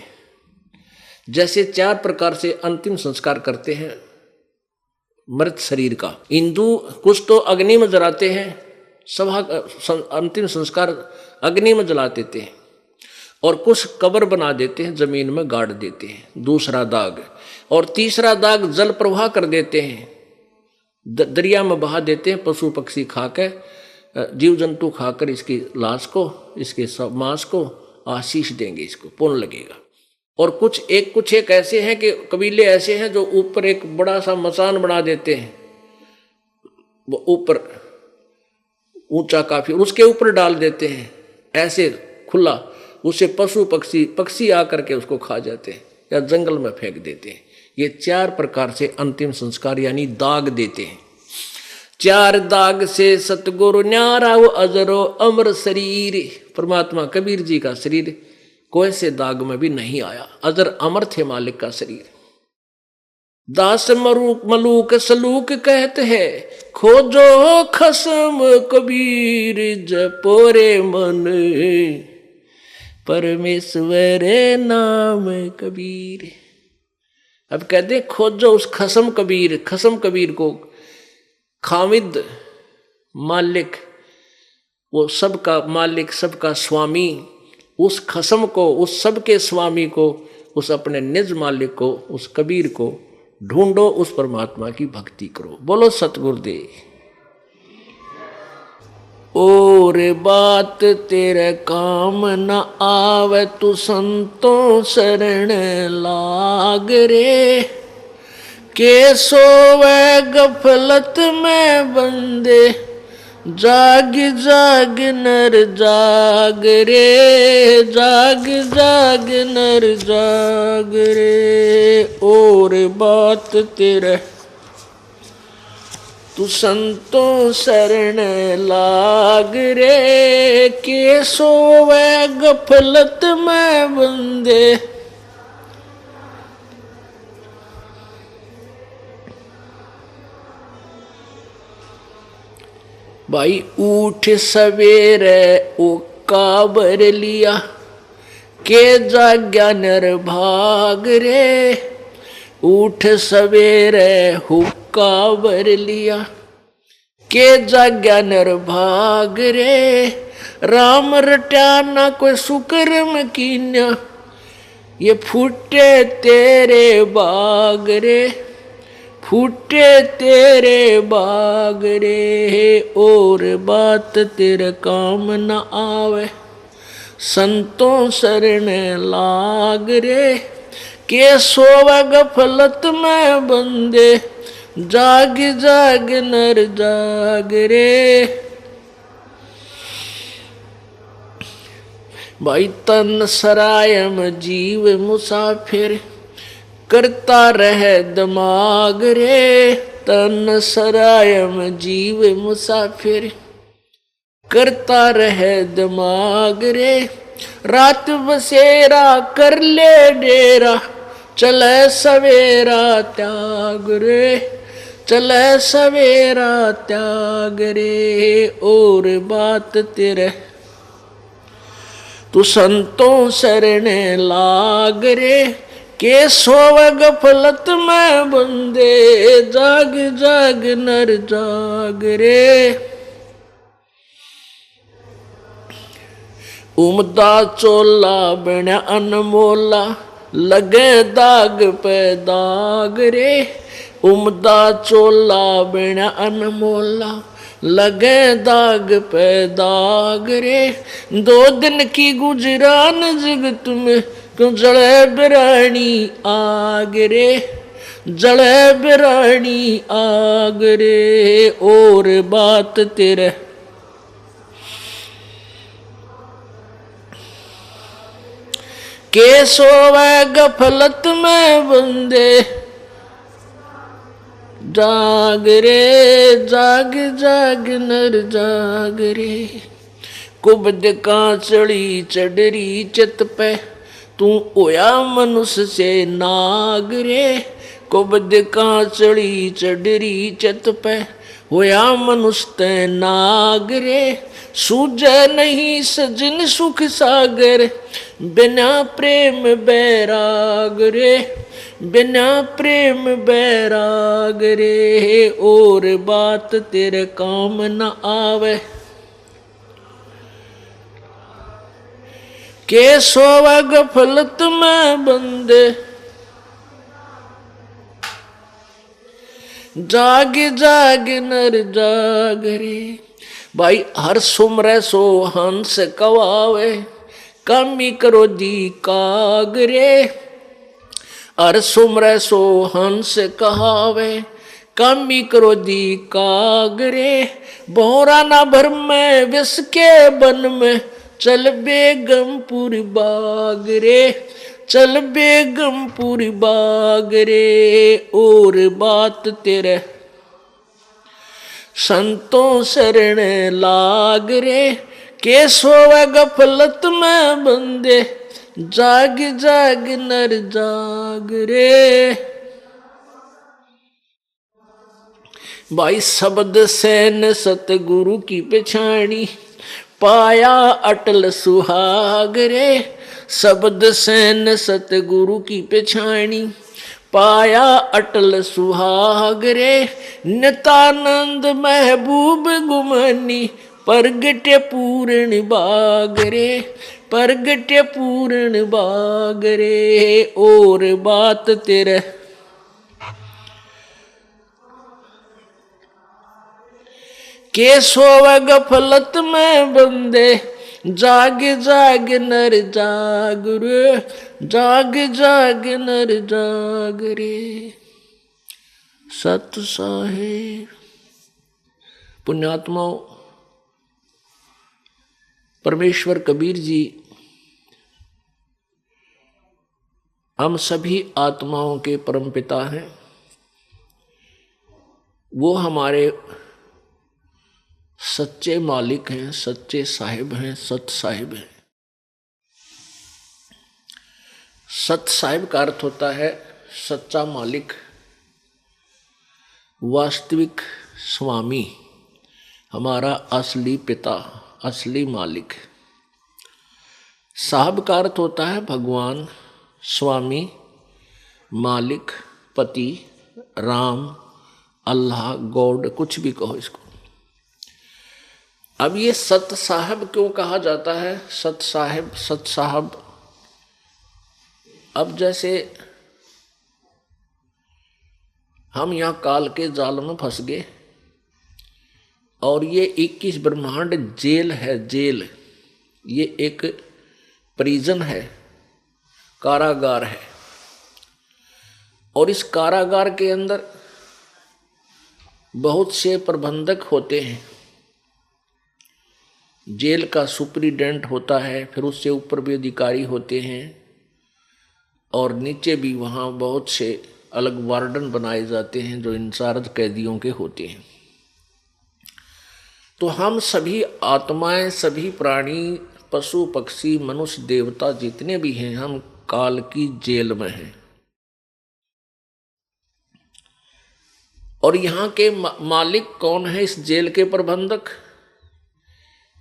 जैसे चार प्रकार से अंतिम संस्कार करते हैं मृत शरीर का। हिंदू कुछ तो अग्नि में जलाते हैं, सभा अंतिम संस्कार अग्नि में जला देते हैं, और कुछ कब्र बना देते हैं, जमीन में गाड़ देते हैं, दूसरा दाग। और तीसरा दाग जल प्रवाह कर देते हैं, दरिया में बहा देते हैं, पशु पक्षी खाकर, जीव जंतु खाकर इसकी लाश को, इसके मांस को आशीष देंगे, इसको पुण्य लगेगा। और कुछ एक ऐसे हैं कि कबीले ऐसे हैं जो ऊपर एक बड़ा सा मचान बना देते हैं, वो ऊपर ऊंचा काफी, उसके ऊपर डाल देते हैं ऐसे खुला, उसे पशु पक्षी आकर के उसको खा जाते हैं या जंगल में फेंक देते हैं। ये चार प्रकार से अंतिम संस्कार यानी दाग देते हैं। चार दाग से सतगुरु न्यारा वो अजरो अमर शरीर। परमात्मा कबीर जी का शरीर कोई से दाग में भी नहीं आया, अजर अमर थे मालिक का शरीर। दास मलूक सलूक कहते हैं, खोजो खसम कबीर जपोरे मन, परमेश्वर नाम कबीर। अब कहते खोजो उस खसम कबीर, खसम कबीर को खामिद मालिक, वो सबका मालिक सबका स्वामी, उस खसम को, उस सबके स्वामी को, उस अपने निज मालिक को, उस कबीर को ढूंढो, उस परमात्मा की भक्ति करो। बोलो सतगुरुदेव। और बात तेरे काम न आवे, तू संतों शरण लाग रे, के सोवे गफलत में बंदे, जाग जाग नर जाग रे, जाग जाग नर जाग रे। और बात तेरे तू संतों शरण लाग रे, के सोवे गफलत में बंदे, भाई उठ सवेरे ओ काबर लिया, के जाग्या नर भाग रे, उठ सवेरे हुक्का भर लिया, के जाग्या नर भाग रे, राम रट्या ना कोई सुकर्म कीन्या, ये फूटे तेरे बाग रे, फूटे तेरे बाग रे। और बात तेरे काम न आवे, संतों शरण लाग रे, के सोवे गफलत में बंदे, जाग जाग नर जाग रे। भाई तन सरायम जीव मुसाफिर, करता रहे दिमाग रे, तन सरायम जीव मुसाफिर, करता रहे दिमाग रे, रात बसेरा कर ले डेरा, चले सवेरा त्याग रे, चले सवेरा त्याग रे। और बात तेरे तू संतों शरण लाग रे, के सोवे गफलत में बंदे, जाग जाग नर जाग रे। उमदा चोला बना अनमोला, लगे दाग पे दाग रे, उमदा चोला बना अनमोला, लगे दाग पे दाग रे। दो दिन की गुजरान जगत में, क्यों जड़े बिरानी आग रे, जड़े बिरानी आग रे। और बात तेरे के सोवे गफलत में बंदे, जाग रे, जाग जाग नर जाग रे। कुबद का चढ़ी चढ़री चित पे, तू होया मनुष्य से नाग रे। कुबद का चढ़ी चढ़री चित पे, होया मनुष्य ते नाग रे। सूझे नहीं सजन सुख सागर, बिना प्रेम बैराग रे, बिना प्रेम बैराग रे। और बात तेरे काम न आवे, के सोवा गफलत में बंदे, जाग जाग नर जाग रे। भाई हर सुमरे सो हंस कवावे, कामी करो दी काग रे। हर सुमरे सो हंस कहावे, कामी करो दी काग रे। भौरा ना भर में विष के बन में, चल बेगमपुर बाग रे, चल बेगमपुर बाग रे। और बात तेरे संतों शरण लाग रे, के सोवे गफलत में बंदे, जाग जाग नर जाग रे। भाई शब्द सैन सतगुरु की पछाणी, पाया अटल सुहाग रे। शब्द सैन सतगुरु की पछाणी, पाया अटल सुहाग रे। नितानंद महबूब गुमानी, प्रगटे पूर्ण बाग रे, प्रगटे पूर्ण बाग रे। और बात तेरे के सोवे गफलत में बंदे, जाग जाग नर जाग रे, जाग जाग नर जाग रे। सत साहिब पुण्यात्माओं, परमेश्वर कबीर जी हम सभी आत्माओं के परमपिता हैं। वो हमारे सच्चे मालिक हैं, सच्चे साहिब हैं, सत साहिब हैं। सत साहिब का अर्थ होता है सच्चा मालिक, वास्तविक स्वामी, हमारा असली पिता, असली मालिक। साहब का अर्थ होता है भगवान, स्वामी, मालिक, पति, राम, अल्लाह, गॉड, कुछ भी कहो इसको। अब ये सत साहब क्यों कहा जाता है? सत साहिब, सत साहब। अब जैसे हम यहाँ काल के जाल में फंस गए और ये 21 ब्रह्मांड जेल है, जेल। ये एक प्रिजन है, कारागार है। और इस कारागार के अंदर बहुत से प्रबंधक होते हैं। जेल का सुपरिटेंडेंट होता है, फिर उससे ऊपर भी अधिकारी होते हैं और नीचे भी वहाँ बहुत से अलग वार्डन बनाए जाते हैं जो इंचार्ज कैदियों के होते हैं। तो हम सभी आत्माएं, सभी प्राणी, पशु पक्षी, मनुष्य, देवता जितने भी हैं, हम काल की जेल में हैं। और यहाँ के मालिक कौन है? इस जेल के प्रबंधक।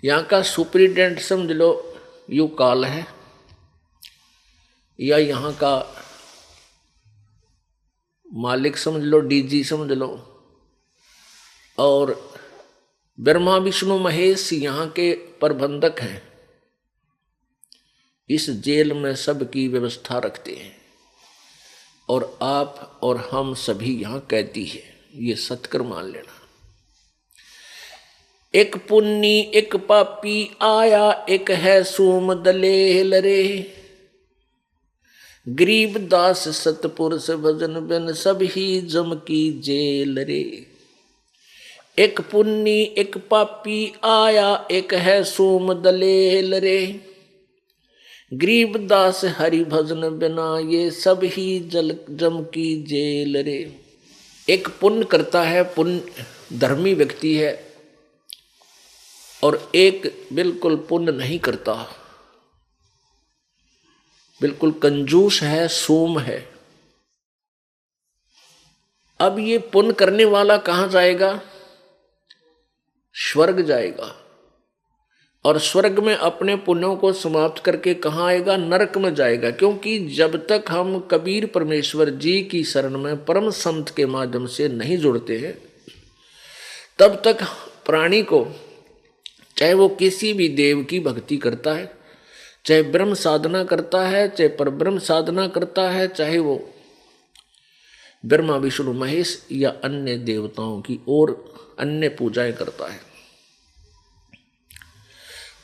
यहाँ का सुपरिटेंडेंट समझ लो यू काल है, या यहाँ का मालिक समझ लो डीजी समझ लो। और ब्रह्मा विष्णु महेश यहाँ के प्रबंधक हैं, इस जेल में सबकी व्यवस्था रखते हैं। और आप और हम सभी यहाँ कैदी हैं, ये सत्कर मान लेना। एक पुन्नी एक पापी आया, एक है सूम दलेल रे। गरीब दास सतपुरुष भजन बिन, सब ही जम की जेल रे। एक पुन्नी एक पापी आया, एक है सूम दलेल रे। गरीब दास हरि भजन बिना, ये सब ही जम की जेल रे। एक पुण्य करता है, पुण्य धर्मी व्यक्ति है, और एक बिल्कुल पुण्य नहीं करता, बिल्कुल कंजूस है, सोम है। अब ये पुण्य करने वाला कहाँ जाएगा? स्वर्ग जाएगा। और स्वर्ग में अपने पुण्यों को समाप्त करके कहाँ आएगा? नरक में जाएगा। क्योंकि जब तक हम कबीर परमेश्वर जी की शरण में परम संत के माध्यम से नहीं जुड़ते हैं, तब तक प्राणी को, चाहे वो किसी भी देव की भक्ति करता है, चाहे ब्रह्म साधना करता है, चाहे परब्रह्म साधना करता है, चाहे वो ब्रह्मा विष्णु महेश या अन्य देवताओं की और अन्य पूजाएं करता है,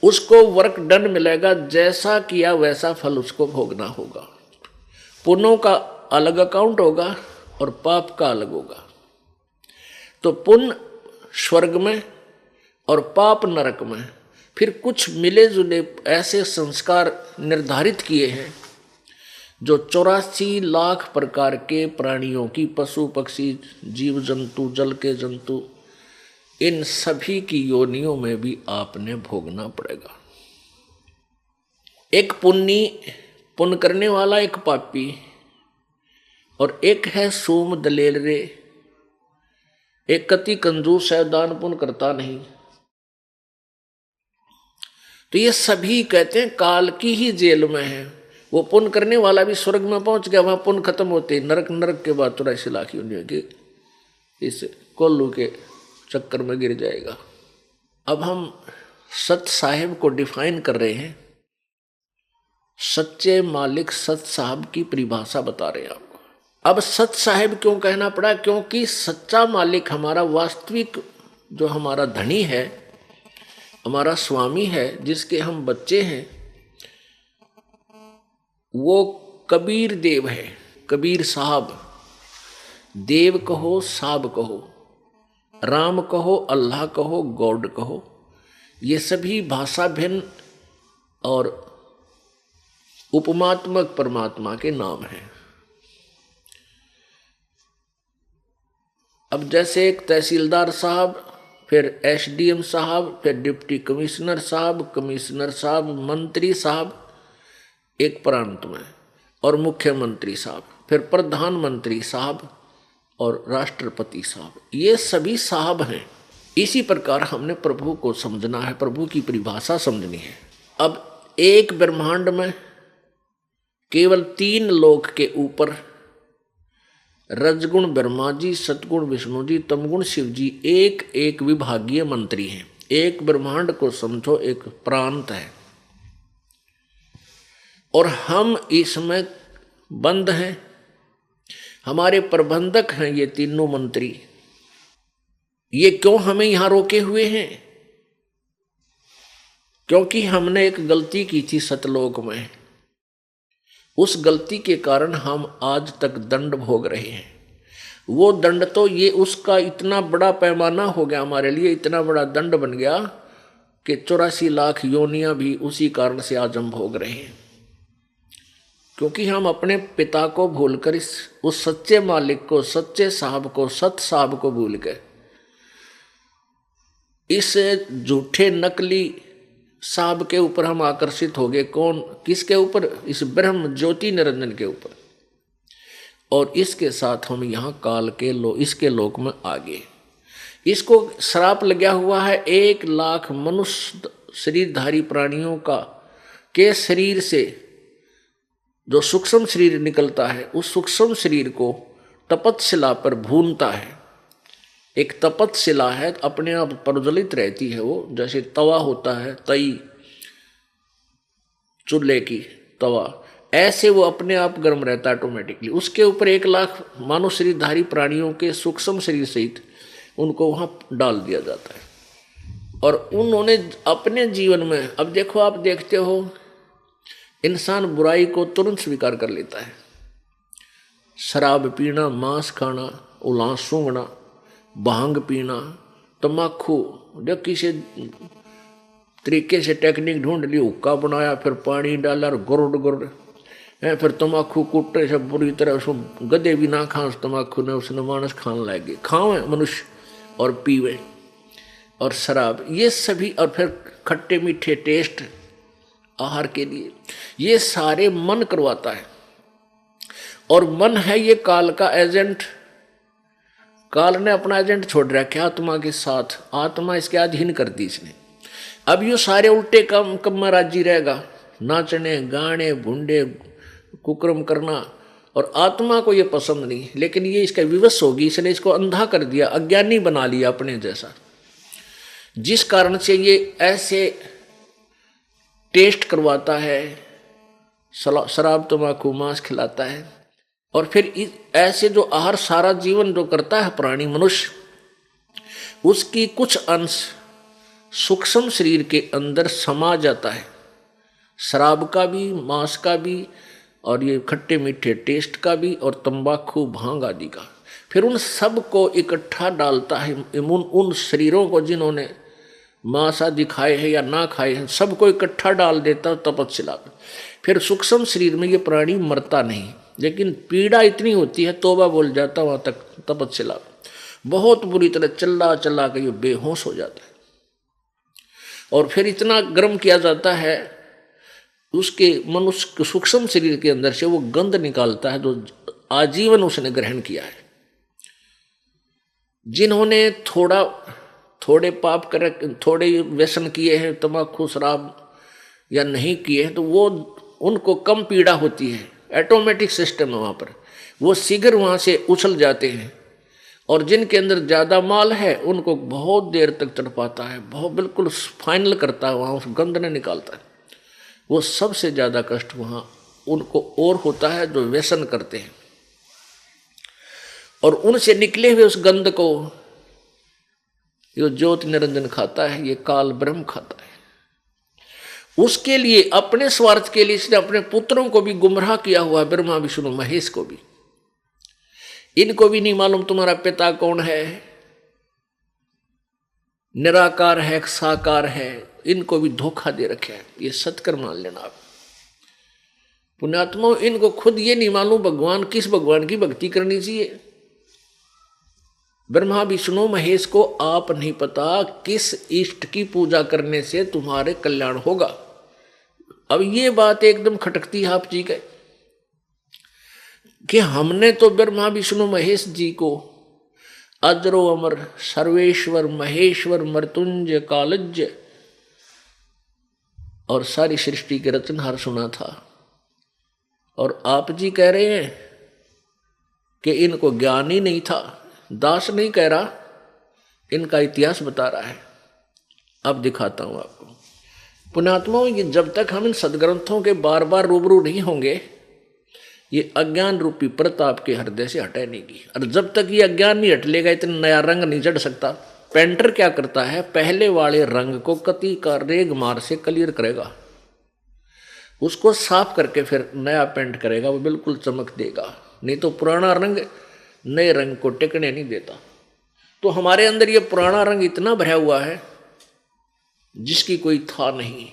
उसको वर्क डन मिलेगा। जैसा किया वैसा फल उसको भोगना होगा। पुण्यों का अलग अकाउंट होगा और पाप का अलग होगा। तो पुण्य स्वर्ग में और पाप नरक में। फिर कुछ मिले जुले ऐसे संस्कार निर्धारित किए हैं जो 84 लाख प्रकार के प्राणियों की, पशु पक्षी, जीव जंतु, जल के जंतु, इन सभी की योनियों में भी आपने भोगना पड़ेगा। एक पुण्य करने वाला, एक पापी, और एक है सूम दलेल रे, एक कति कंजूस है, दान पुण्य करता नहीं। तो ये सभी कहते हैं काल की ही जेल में है। वो पुण्य करने वाला भी स्वर्ग में पहुंच गया, वहां पुण्य खत्म होते नरक के बाद 84 लाख योनियों की इस कोल्लू के चक्कर में गिर जाएगा। अब हम सत साहिब को डिफाइन कर रहे हैं। सच्चे मालिक सत साहब की परिभाषा बता रहे हैं आपको। अब सत साहिब क्यों कहना पड़ा? क्योंकि सच्चा मालिक हमारा वास्तविक जो हमारा धनी है, हमारा स्वामी है, जिसके हम बच्चे हैं, वो कबीर देव है। कबीर साहब, देव कहो साहब कहो, राम कहो, अल्लाह कहो, गॉड कहो, ये सभी भाषा भिन्न और उपमात्मक परमात्मा के नाम हैं। अब जैसे एक तहसीलदार साहब, फिर एसडीएम साहब, फिर डिप्टी कमिश्नर साहब, मंत्री साहब एक प्रांत में, और मुख्यमंत्री साहब, फिर प्रधानमंत्री साहब और राष्ट्रपति साहब, ये सभी साहब हैं। इसी प्रकार हमने प्रभु को समझना है, प्रभु की परिभाषा समझनी है। अब एक ब्रह्मांड में केवल 3 लोक के ऊपर रजगुण ब्रह्मा जी, सतगुण विष्णु जी, तमगुण शिव जी एक एक विभागीय मंत्री हैं। एक ब्रह्मांड को समझो एक प्रांत है, और हम इसमें बंद हैं। हमारे प्रबंधक हैं ये तीनों मंत्री। ये क्यों हमें यहां रोके हुए हैं? क्योंकि हमने एक गलती की थी सतलोक में। उस गलती के कारण हम आज तक दंड भोग रहे हैं। वो दंड तो ये उसका इतना बड़ा पैमाना हो गया हमारे लिए, इतना बड़ा दंड बन गया कि 84 लाख योनियां भी उसी कारण से आज हम भोग रहे हैं। क्योंकि हम अपने पिता को भूलकर उस सच्चे मालिक को, सच्चे साहब को, सत साहब को भूल गए। इस झूठे नकली साहब के ऊपर हम आकर्षित हो गए। कौन? किसके ऊपर? इस ब्रह्म ज्योति निरंजन के ऊपर। और इसके साथ हम यहाँ काल के इसके लोक में आ गए। इसको श्राप लगा हुआ है 1 लाख मनुष्य शरीरधारी प्राणियों के शरीर से जो सूक्ष्म शरीर निकलता है, उस सूक्ष्म शरीर को तपतशिला पर भूनता है। एक तपतशिला है, अपने आप प्रज्वलित रहती है वो, जैसे तवा होता है, तई चूल्हे की तवा, ऐसे वो अपने आप गर्म रहता है ऑटोमेटिकली। उसके ऊपर 1 लाख मानव शरीरधारी प्राणियों के सूक्ष्म शरीर सहित उनको वहां डाल दिया जाता है। और उन्होंने अपने जीवन में, अब देखो, आप देखते हो इंसान बुराई को तुरंत स्वीकार कर लेता है। शराब पीना, मांस खाना, उलां सूंघना, भांग पीना, तम्बाकू, जो किसी तरीके से टेक्निक ढूंढ ली, हुक्का बनाया, फिर पानी डाला और गुरुड़ फिर तम्बाकू कुटे से बुरी तरह उसको गधे भी ना खां तम्बाकू ने, उसने मानस खाने लगे, खावे मनुष्य और पीवे, और शराब, ये सभी, और फिर खट्टे मीठे टेस्ट आहार के लिए, ये सारे मन करवाता है। और मन है ये काल का एजेंट। काल ने अपना एजेंट छोड़ रखा आत्मा के साथ, आत्मा इसके अधीन कर दी इसने। अब ये सारे उल्टे काम में राजी रहेगा, नाचने गाने भुंडे कुकर्म करना, और आत्मा को ये पसंद नहीं, लेकिन ये इसका विवश होगी, इसने इसको अंधा कर दिया, अज्ञानी बना लिया अपने जैसा, जिस कारण से ये ऐसे टेस्ट करवाता है, शराब तम्बाकू मांस खिलाता है। और फिर ऐसे जो आहार सारा जीवन जो करता है प्राणी मनुष्य, उसकी कुछ अंश सूक्ष्म शरीर के अंदर समा जाता है, शराब का भी, मांस का भी, और ये खट्टे मीठे टेस्ट का भी, और तंबाकू भांग आदि का। फिर उन सब को इकट्ठा डालता है, उन शरीरों को जिन्होंने मांस आदि खाए हैं या ना खाए हैं, सबको इकट्ठा डाल देता तपतशिला में। फिर सूक्ष्म शरीर में ये प्राणी मरता नहीं, लेकिन पीड़ा इतनी होती है, तौबा बोल जाता वहां तक तपतशिला। बहुत बुरी तरह चिल्ला चिल्ला के ये बेहोश हो जाता है। और फिर इतना गर्म किया जाता है, उसके मनुष्य के सूक्ष्म शरीर के अंदर से वो गंध निकालता है जो आजीवन उसने ग्रहण किया है। जिन्होंने थोड़े पाप करे, थोड़े व्यसन किए हैं, तंबाकू शराब या नहीं किए हैं, तो वो उनको कम पीड़ा होती है। ऑटोमेटिक सिस्टम है वहाँ पर, वो शीघ्र वहाँ से उछल जाते हैं। और जिनके अंदर ज़्यादा माल है उनको बहुत देर तक तड़पाता है, बहुत बिल्कुल फाइनल करता है, वहाँ उस गंध ने निकालता है। वो सबसे ज़्यादा कष्ट वहाँ उनको और होता है जो व्यसन करते हैं। और उनसे निकले हुए उस गंध को ये ज्योति निरंजन खाता है, ये काल ब्रह्म खाता है। उसके लिए, अपने स्वार्थ के लिए इसने अपने पुत्रों को भी गुमराह किया हुआ, ब्रह्मा विष्णु महेश को भी। इनको भी नहीं मालूम तुम्हारा पिता कौन है, निराकार है, साकार है। इनको भी धोखा दे रखे है, ये सत्कर मान लेना आप पुण्यात्मा। इनको खुद ये नहीं मालूम भगवान, किस भगवान की भक्ति करनी चाहिए। ब्रह्मा विष्णु महेश को आप नहीं पता किस इष्ट की पूजा करने से तुम्हारे कल्याण होगा। अब ये बात एकदम खटकती है आप जी के कि हमने तो ब्रह्मा विष्णु महेश जी को अजरो अमर सर्वेश्वर महेश्वर मृत्युंजय कालज्य और सारी सृष्टि के रचनहार सुना था, और आप जी कह रहे हैं कि इनको ज्ञान ही नहीं था। दास नहीं कह रहा, इनका इतिहास बता रहा है। अब दिखाता हूं आपको पुण्यात्माओं, ये जब तक हम इन सदग्रंथों के बार बार रूबरू नहीं होंगे, ये अज्ञान रूपी परत आपके हृदय से हटेगी। और जब तक ये अज्ञान नहीं हट लेगा, इतना नया रंग नहीं चढ़ सकता। पेंटर क्या करता है, पहले वाले रंग को कति का रेग मार से क्लियर करेगा, उसको साफ करके फिर नया पेंट करेगा, वो बिल्कुल चमक देगा। नहीं तो पुराना रंग नए रंग को टिकने नहीं देता। तो हमारे अंदर ये पुराना रंग इतना भरा हुआ है जिसकी कोई था नहीं,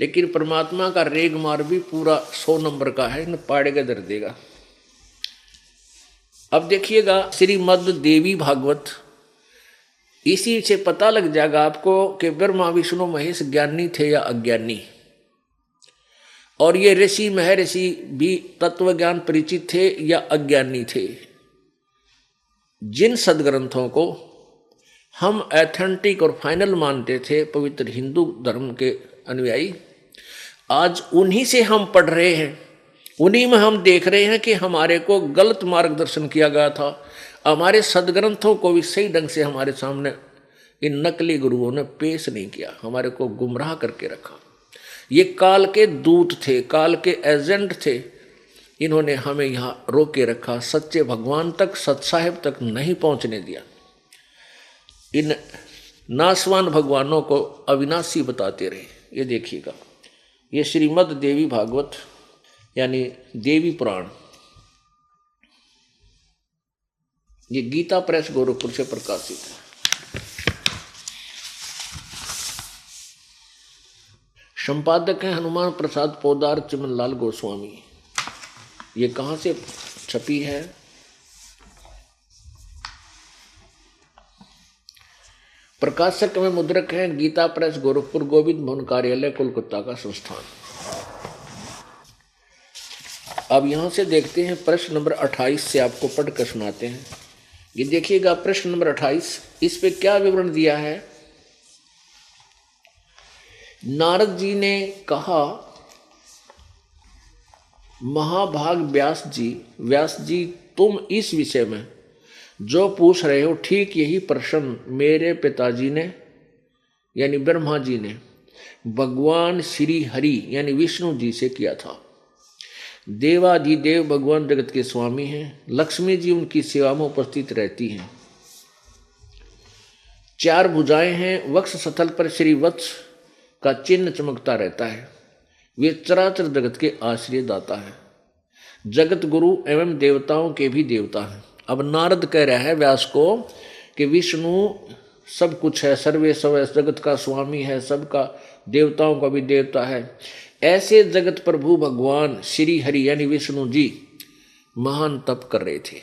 लेकिन परमात्मा का रेग मार भी पूरा 100 नंबर का है, न पाड़ेगा दर देगा। अब देखिएगा श्रीमद् देवी भागवत, इसी से पता लग जाएगा आपको कि ब्रह्मा विष्णु महेश ज्ञानी थे या अज्ञानी। और ये ऋषि महर्षि भी तत्व ज्ञान परिचित थे या अज्ञानी थे। जिन सदग्रंथों को हम ऑथेंटिक और फाइनल मानते थे पवित्र हिंदू धर्म के अनुयायी, आज उन्हीं से हम पढ़ रहे हैं, उन्हीं में हम देख रहे हैं कि हमारे को गलत मार्गदर्शन किया गया था। हमारे सदग्रंथों को भी सही ढंग से हमारे सामने इन नकली गुरुओं ने पेश नहीं किया, हमारे को गुमराह करके रखा। ये काल के दूत थे, काल के एजेंट थे, इन्होंने हमें यहाँ रोके रखा, सच्चे भगवान तक, सत्साहिब तक नहीं पहुँचने दिया। इन नासवान भगवानों को अविनाशी बताते रहे। ये देखिएगा, ये श्रीमद् देवी भागवत यानी देवी पुराण, ये गीता प्रेस गोरखपुर से प्रकाशित है। संपादक हैं हनुमान प्रसाद पोदार चिमनलाल गोस्वामी। ये कहाँ से छपी है? प्रकाशक में मुद्रक हैं गीता प्रेस गोरखपुर, गोविंद भवन कार्यालय कोलकाता का संस्थान। अब यहां से देखते हैं प्रश्न नंबर 28 से आपको पढ़कर सुनाते हैं। ये देखिएगा प्रश्न नंबर 28, इस पे क्या विवरण दिया है। नारद जी ने कहा, महाभाग व्यास जी तुम इस विषय में जो पूछ रहे हो ठीक यही प्रश्न मेरे पिताजी ने यानी ब्रह्मा जी ने भगवान श्री हरि यानी विष्णु जी से किया था। देवाधिदेव भगवान जगत के स्वामी हैं, लक्ष्मी जी उनकी सेवा में उपस्थित रहती हैं। 4 भुजाएं हैं, वक्ष स्थल पर श्री वत्स का चिन्ह चमकता रहता है। वे चराचर जगत के आश्रय दाता है, जगत गुरु एवं देवताओं के भी देवता हैं। अब नारद कह रहा है व्यास को कि विष्णु सब कुछ है, सर्वे सर्व जगत का स्वामी है, सबका, देवताओं का भी देवता है। ऐसे जगत प्रभु भगवान श्री हरि यानी विष्णु जी महान तप कर रहे थे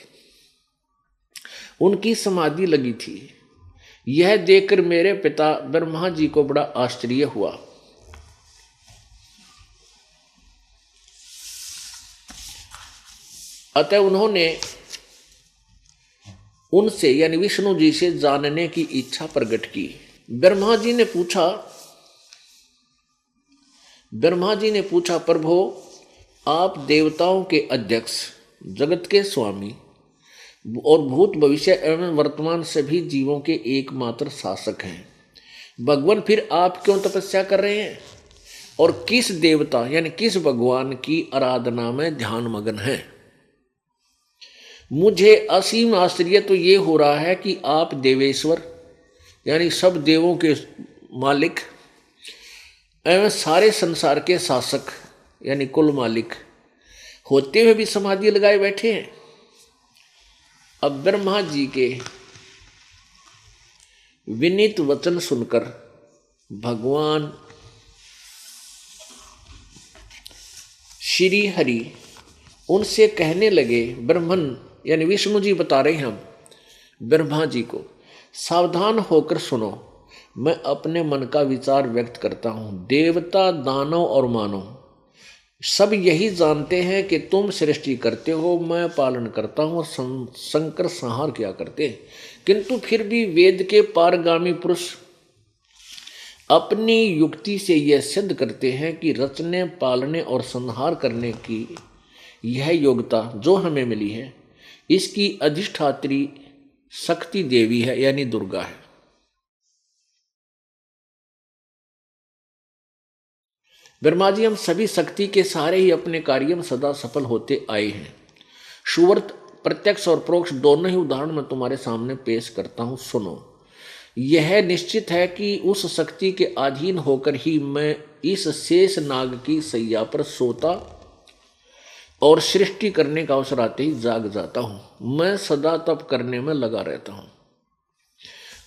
उनकी समाधि लगी थी। यह देखकर मेरे पिता ब्रह्मा जी को बड़ा आश्चर्य हुआ। अतः उन्होंने उनसे यानी विष्णु जी से जानने की इच्छा प्रकट की। ब्रह्मा जी ने पूछा प्रभु, आप देवताओं के अध्यक्ष, जगत के स्वामी और भूत भविष्य एवं वर्तमान सभी जीवों के एकमात्र शासक हैं। भगवान, फिर आप क्यों तपस्या कर रहे हैं और किस देवता यानी किस भगवान की आराधना में ध्यान मग्न हैं? मुझे असीम आश्चर्य तो ये हो रहा है कि आप देवेश्वर यानी सब देवों के मालिक एवं सारे संसार के शासक यानी कुल मालिक होते हुए भी समाधि लगाए बैठे हैं। अब ब्रह्मा जी के विनीत वचन सुनकर भगवान श्री हरि उनसे कहने लगे, ब्रह्मन यानी विष्णु जी बता रहे हैं हम ब्रह्मा जी को, सावधान होकर सुनो, मैं अपने मन का विचार व्यक्त करता हूं। देवता, दानव और मानव सब यही जानते हैं कि तुम सृष्टि करते हो, मैं पालन करता हूं और संकर संहार किया करते हैं, किंतु फिर भी वेद के पारगामी पुरुष अपनी युक्ति से यह सिद्ध करते हैं कि रचने, पालने और संहार करने की यह योग्यता जो हमें मिली है, इसकी अधिष्ठात्री शक्ति देवी है यानी दुर्गा है। ब्रह्मा जी, हम सभी शक्ति के सारे ही अपने कार्य में सदा सफल होते आए हैं। सुवर्त प्रत्यक्ष और परोक्ष दोनों ही उदाहरण मैं तुम्हारे सामने पेश करता हूं, सुनो। यह निश्चित है कि उस शक्ति के अधीन होकर ही मैं इस शेष नाग की सैया पर सोता और सृष्टि करने का अवसर आते ही जाग जाता हूं। मैं सदा तप करने में लगा रहता हूं।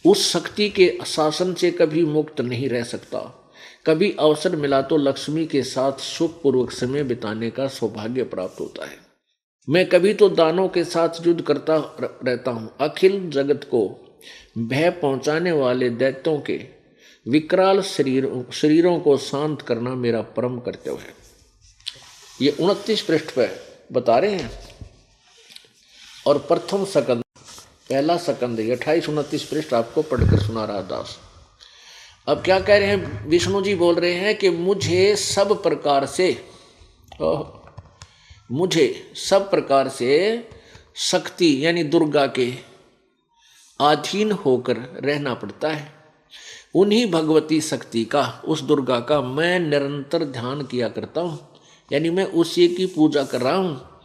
उस शक्ति के शासन से कभी मुक्त नहीं रह सकता। कभी अवसर मिला तो लक्ष्मी के साथ सुखपूर्वक समय बिताने का सौभाग्य प्राप्त होता है। मैं कभी तो दानों के साथ युद्ध करता रहता हूं। अखिल जगत को भय पहुंचाने वाले दैत्यों के विकराल शरीरों को शांत करना मेरा परम कर्तव्य है। ये 29 पृष्ठ पर बता रहे हैं और प्रथम सकंद, पहला सकंद 28-29 पृष्ठ आपको पढ़कर सुना रहा दास। अब क्या कह रहे हैं? विष्णु जी बोल रहे हैं कि मुझे सब प्रकार से शक्ति यानी दुर्गा के अधीन होकर रहना पड़ता है। उन्हीं भगवती शक्ति का, उस दुर्गा का मैं निरंतर ध्यान किया करता हूँ, यानी मैं उसी की पूजा कर रहा हूँ।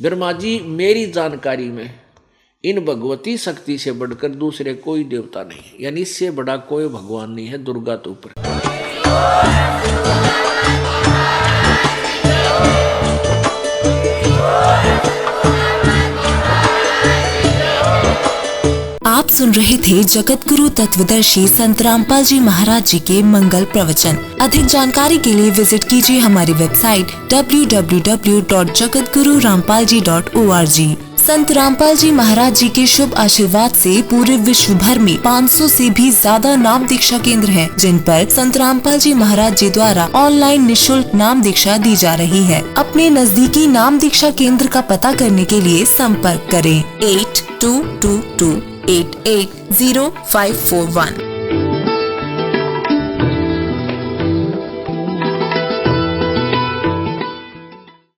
ब्रह्मा जी, मेरी जानकारी में इन भगवती शक्ति से बढ़कर दूसरे कोई देवता नहीं, यानी इससे बड़ा कोई भगवान नहीं है दुर्गा तो ऊपर। आप सुन रहे थे जगत गुरु तत्वदर्शी संत रामपाल जी महाराज जी के मंगल प्रवचन। अधिक जानकारी के लिए विजिट कीजिए हमारी वेबसाइट www.jagatgururampalji.org। संत रामपाल जी महाराज जी के शुभ आशीर्वाद से पूरे विश्व भर में 500 से भी ज्यादा नाम दीक्षा केंद्र हैं, जिन पर संत रामपाल जी महाराज जी द्वारा ऑनलाइन निःशुल्क नाम दीक्षा दी जा रही है। अपने नजदीकी नाम दीक्षा केंद्र का पता करने के लिए संपर्क करें 8222880541।